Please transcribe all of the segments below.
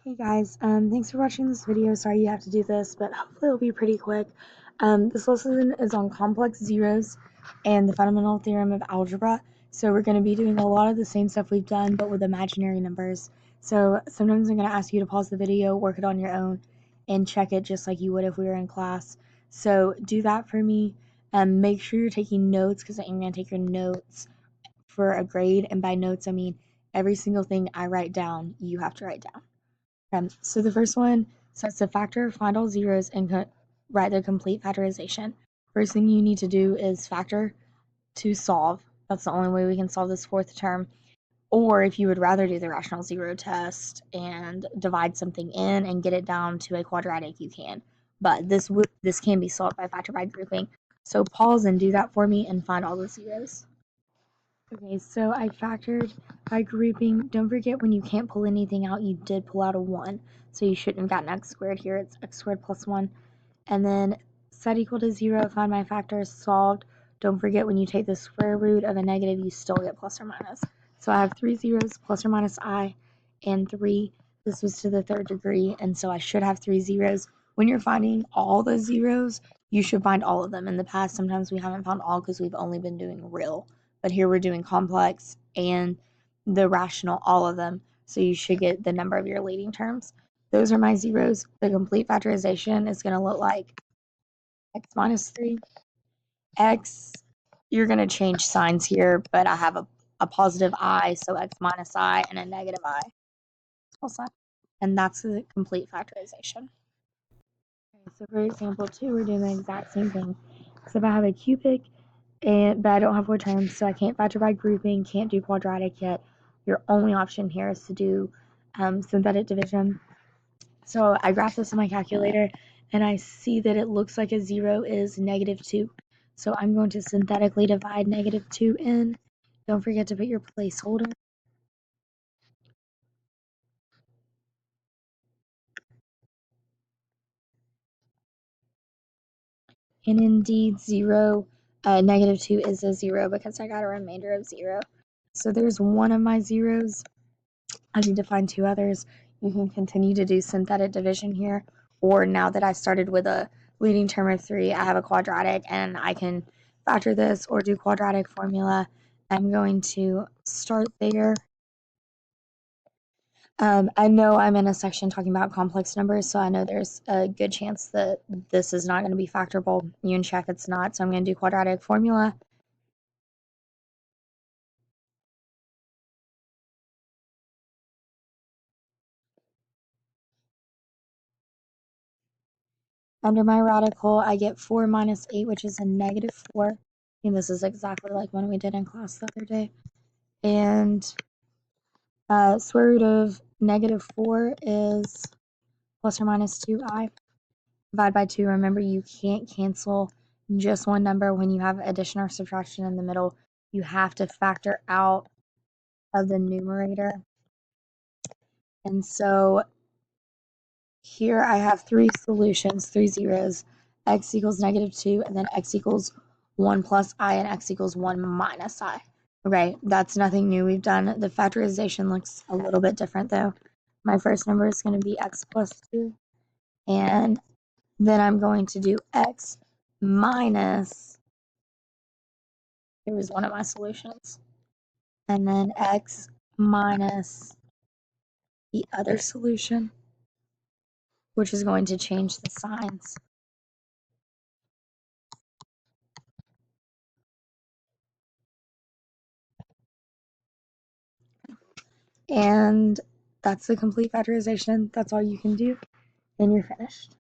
Hey guys, thanks for watching this video. Sorry you have to do this, but hopefully it'll be pretty quick. This lesson is on complex zeros and the fundamental theorem of algebra. So we're going to be doing a lot of the same stuff we've done, but with imaginary numbers. So sometimes I'm going to ask you to pause the video, work it on your own, and check it just like you would if we were in class. So do that for me, and make sure you're taking notes because I'm going to take your notes for a grade. And by notes, I mean every single thing I write down, you have to write down. So the first one sets the factor, find all zeros, and write the complete factorization. First thing you need to do is factor to solve. That's the only way we can solve this fourth term. Or if you would rather do the rational zero test and divide something in and get it down to a quadratic, you can. But this can be solved by factor by grouping. So pause and do that for me and find all the zeros. Okay, so I factored by grouping. Don't forget when you can't pull anything out, you did pull out a 1. So you shouldn't have gotten x squared here. It's x squared plus 1. And then set equal to 0, find my factors, solved. Don't forget when you take the square root of a negative, you still get plus or minus. So I have 3 zeros, plus or minus I, and 3. This was to the third degree, and so I should have 3 zeros. When you're finding all the zeros, you should find all of them. In the past, sometimes we haven't found all because we've only been doing real. But here we're doing complex and the rational, all of them. So you should get the number of your leading terms. Those are my zeros. The complete factorization is going to look like x minus 3. X, you're going to change signs here, but I have a positive I, so x minus I, and a negative I. And that's the complete factorization. Okay, so for example 2, we're doing the exact same thing. Except I have a cubic, but I don't have 4 terms, so I can't factor by grouping, can't do quadratic yet. Your only option here is to do synthetic division. So I graphed this on my calculator, and I see that it looks like a 0 is negative 2. So I'm going to synthetically divide negative 2 in. Don't forget to put your placeholder. And indeed, negative 2 is a 0 because I got a remainder of 0. So there's one of my zeros. I need to find 2 others. You can continue to do synthetic division here, or now that I started with a leading term of 3, I have a quadratic and I can factor this or do quadratic formula. I'm going to start there. I know I'm in a section talking about complex numbers, so I know there's a good chance that this is not going to be factorable. You can check it's not, so I'm going to do quadratic formula. Under my radical, I get 4 minus 8, which is a negative 4. And this is exactly like one we did in class the other day. And square root of negative 4 is plus or minus 2i. Divide by 2. Remember, you can't cancel just one number when you have addition or subtraction in the middle. You have to factor out of the numerator. And so here I have 3 solutions, 3 zeros. X equals negative 2, and then x equals 1 plus I, and x equals 1 minus I. Okay, that's nothing new. We've done the factorization looks a little bit different though. My first number is going to be x plus 2, and then I'm going to do x minus, here was one of my solutions, and then x minus the other solution, which is going to change the signs. And that's the complete factorization. That's all you can do, and you're finished.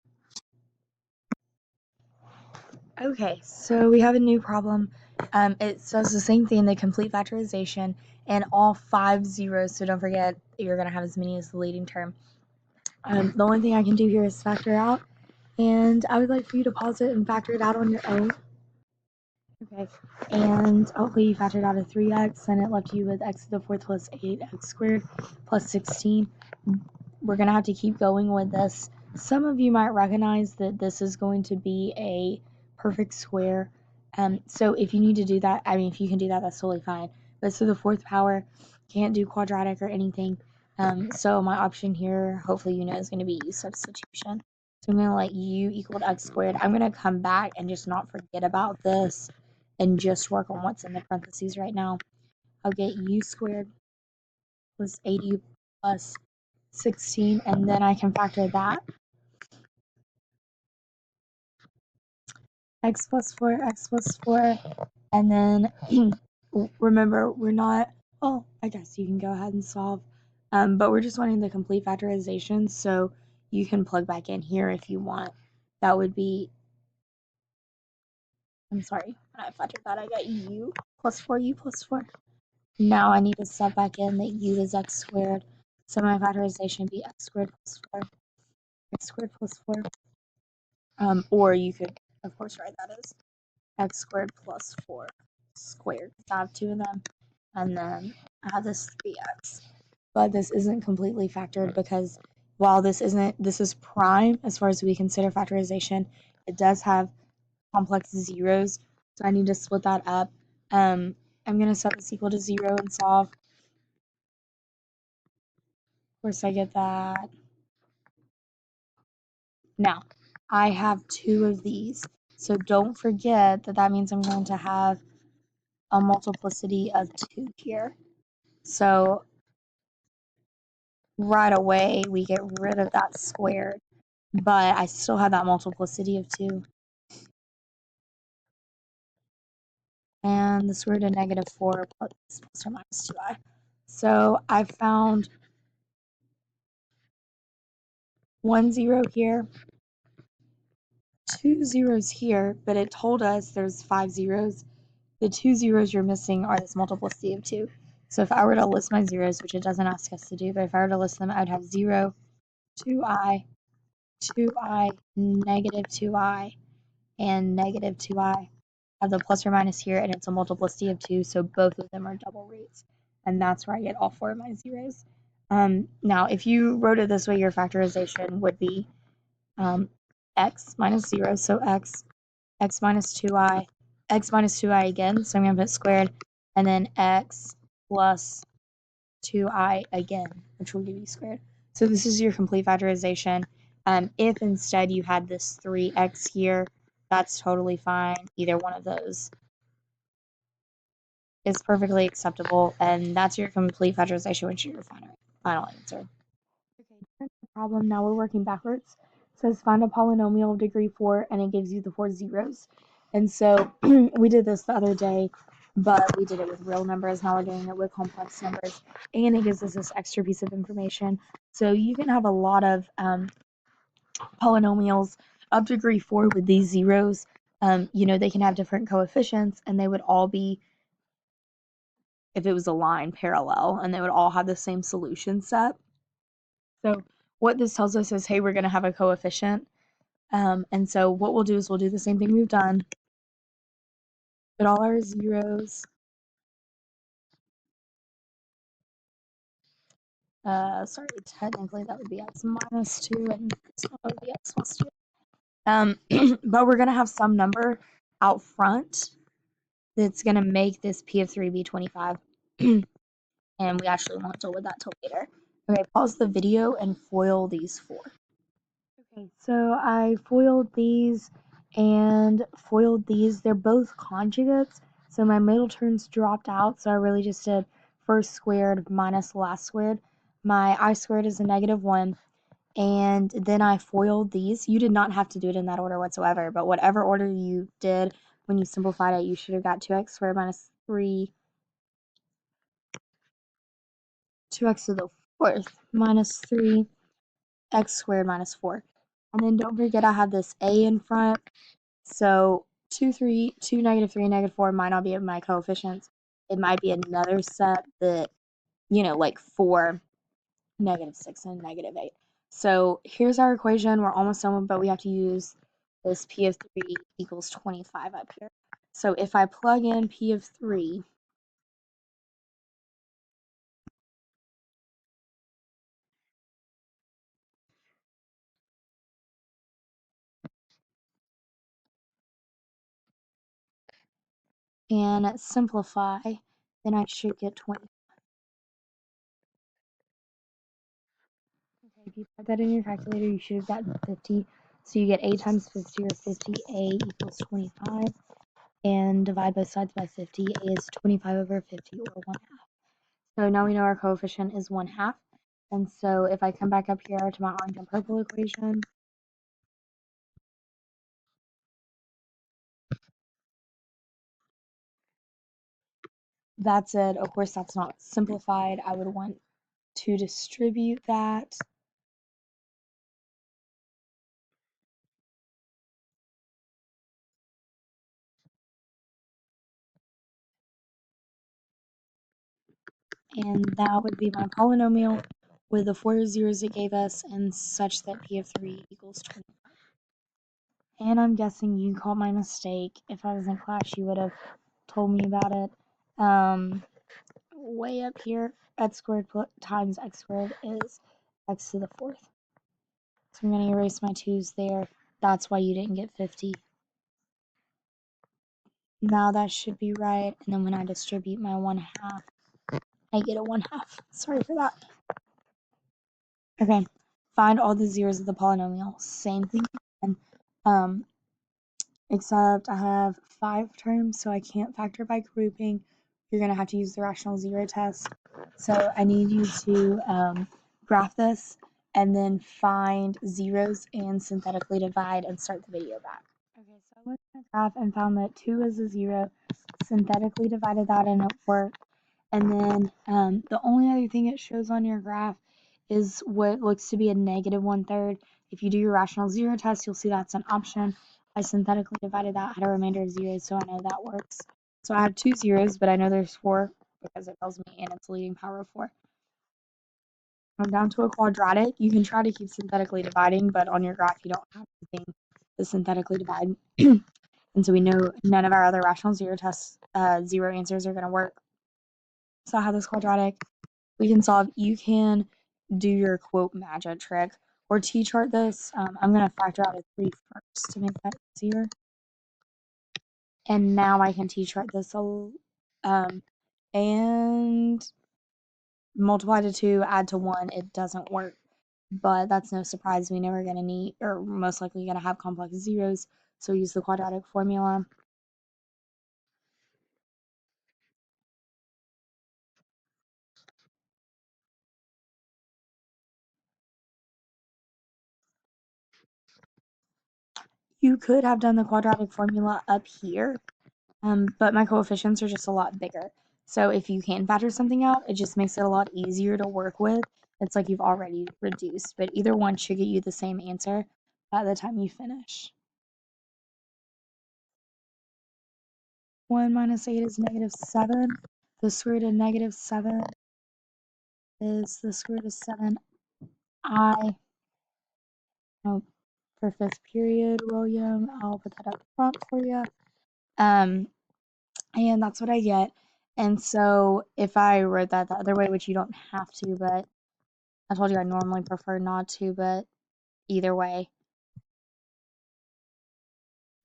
Okay, so we have a new problem. It says the same thing, the complete factorization, and all 5 zeros, so don't forget you're going to have as many as the leading term. The only thing I can do here is factor out, and I would like for you to pause it and factor it out on your own. Okay, and hopefully you factored out a 3x, and it left you with x to the 4th plus 8x squared plus 16. We're going to have to keep going with this. Some of you might recognize that this is going to be a perfect square. So if you need to do that, I mean, if you can do that, that's totally fine. But so the 4th power, can't do quadratic or anything. So my option here, hopefully you know, is going to be u substitution. So I'm going to let u equal to x squared. I'm going to come back and just not forget about this and just work on what's in the parentheses right now. I'll get u squared plus 80 plus 16, and then I can factor that. X plus 4, and then remember, we're not, oh, I guess you can go ahead and solve, but we're just wanting the complete factorization, so you can plug back in here if you want. That would be, I'm sorry, when I factored that, I got u plus 4, u plus 4. Now I need to set back in that u is x squared, so my factorization would be x squared plus 4, x squared plus 4. Or you could, of course, write that as x squared plus 4 squared. I have two of them, and then I have this 3x. But this isn't completely factored because while this is prime as far as we consider factorization, it does have complex zeros, so I need to split that up. I'm going to set this equal to 0 and solve. Of course, I get that. Now, I have two of these, so don't forget that that means I'm going to have a multiplicity of 2 here. So right away we get rid of that squared, but I still have that multiplicity of 2. And the square root of negative 4 plus or minus 2i. So I found 1 0 here, 2 zeros here, but it told us there's 5 zeros. The 2 zeros you're missing are this multiplicity of 2. So if I were to list my zeros, which it doesn't ask us to do, but if I were to list them, I would have 0, 2i, 2i, negative 2i, and negative 2i. I have the plus or minus here, and it's a multiplicity of 2, so both of them are double roots. And that's where I get all 4 of my zeros. Now, if you wrote it this way, your factorization would be x minus 0, so x minus 2i, x minus 2i again, so I'm going to put squared, and then x plus 2i again, which will give you squared. So this is your complete factorization. If instead you had this 3x here, that's totally fine. Either one of those is perfectly acceptable, and that's your complete factorization, which is your final answer. Okay, different problem. Now we're working backwards. It says find a polynomial of degree 4, and it gives you the 4 zeros. And so we did this the other day, but we did it with real numbers. Now we're doing it with complex numbers, and it gives us this extra piece of information. So you can have a lot of polynomials of degree 4 with these zeros. They can have different coefficients, and they would all be, if it was a line, parallel, and they would all have the same solution set. So what this tells us is, hey, we're going to have a coefficient. And so what we'll do is we'll do the same thing we've done. Put all our zeros. Sorry, technically that would be x minus 2, and that would be x plus 2. But we're going to have some number out front that's going to make this p of 3 be 25. And we actually won't deal with that till later. Okay, pause the video and FOIL these 4. Okay, so I foiled these and foiled these. They're both conjugates, so my middle terms dropped out, so I really just did first squared minus last squared. My I squared is a negative 1, and then I foiled these. You did not have to do it in that order whatsoever, but whatever order you did when you simplified it, you should have got 2x squared minus 3, 2x to the 4th minus 3, x squared minus 4. And then don't forget I have this a in front. So 2, 3, 2, negative 3, negative 4 might not be my coefficients. It might be another set that, like 4, negative 6, and negative 8. So here's our equation. We're almost done, but we have to use this p of 3 equals 25 up here. So if I plug in p of 3, and simplify, then I should get 20. if you type that in your calculator, you should have gotten 50. So you get a times 50 or 50a equals 25. And divide both sides by 50. A is 25 over 50 or 1/2. So now we know our coefficient is 1/2. And so if I come back up here to my orange and purple equation, that's it. Of course, that's not simplified. I would want to distribute that. And that would be my polynomial with the 4 zeros it gave us and such that p of 3 equals 20. And I'm guessing you caught my mistake. If I was in class, you would have told me about it. Way up here, x squared times x squared is x to the 4th. So I'm going to erase my 2's there. That's why you didn't get 50. Now that should be right. And then when I distribute my 1/2, I get a 1/2. Sorry for that. Okay, find all the zeros of the polynomial. Same thing again. Except I have 5 terms, so I can't factor by grouping. You're going to have to use the rational zero test. So I need you to graph this and then find zeros and synthetically divide and start the video back. Okay, so I looked at the graph and found that 2 is a 0, synthetically divided that and it worked. And then the only other thing it shows on your graph is what looks to be a negative 1/3. If you do your rational zero test, you'll see that's an option. I synthetically divided that, had a remainder of zeros, so I know that works. So I have 2 zeros, but I know there's 4 because it tells me and it's a leading power of 4. I'm down to a quadratic. You can try to keep synthetically dividing, but on your graph you don't have anything to synthetically divide. And so we know none of our other rational zero tests, zero answers are going to work. So I have this quadratic. We can solve. You can do your quote magic trick or t-chart this. I'm going to factor out a 3 first to make that easier. And now I can t-chart this and multiply to 2, add to 1. It doesn't work, but that's no surprise. We never going to need, or most likely going to have complex zeros, so use the quadratic formula. You could have done the quadratic formula up here, but my coefficients are just a lot bigger. So if you can factor something out, it just makes it a lot easier to work with. It's like you've already reduced, but either one should get you the same answer by the time you finish. 1 minus 8 is negative 7. The square root of negative 7 is the square root of 7i. Oh, for 5th period, William, I'll put that up front for you. And that's what I get. And so if I wrote that the other way, which you don't have to, but I told you I normally prefer not to, but either way.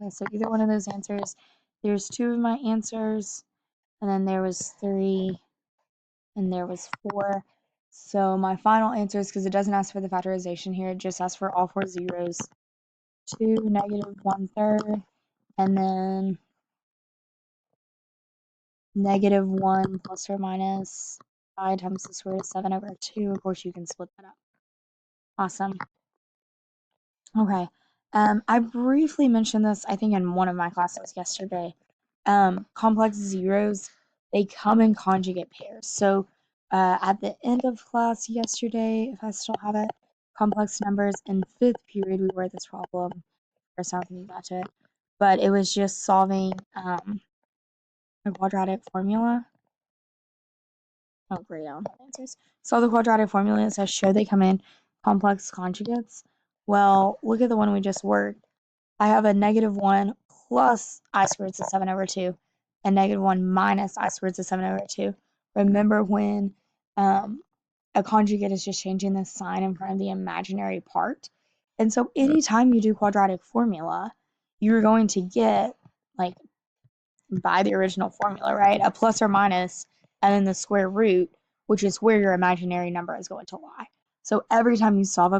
Okay, so either one of those answers, there's 2 of my answers, and then there was 3, and there was 4. So my final answers, because it doesn't ask for the factorization here, it just asks for all 4 zeros. 2, negative 1/3, and then negative 1 plus or minus I times the square root of 7 over 2. Of course, you can split that up. Awesome. Okay. I briefly mentioned this, I think, in one of my classes yesterday. Complex zeros, they come in conjugate pairs. So at the end of class yesterday, if I still have it, complex numbers in 5th period, we wrote this problem. Or something you got to it. But it was just solving a quadratic formula. Oh, great, I don't have answers. So the quadratic formula, it says show they come in complex conjugates. Well, look at the one we just worked. I have a negative 1 plus I squared to 7 over 2 and negative 1 minus I squared to 7 over 2. Remember when a conjugate is just changing the sign in front of the imaginary part? And so anytime you do quadratic formula, you're going to get, like, by the original formula, right? A plus or minus, and then the square root, which is where your imaginary number is going to lie. So every time you solve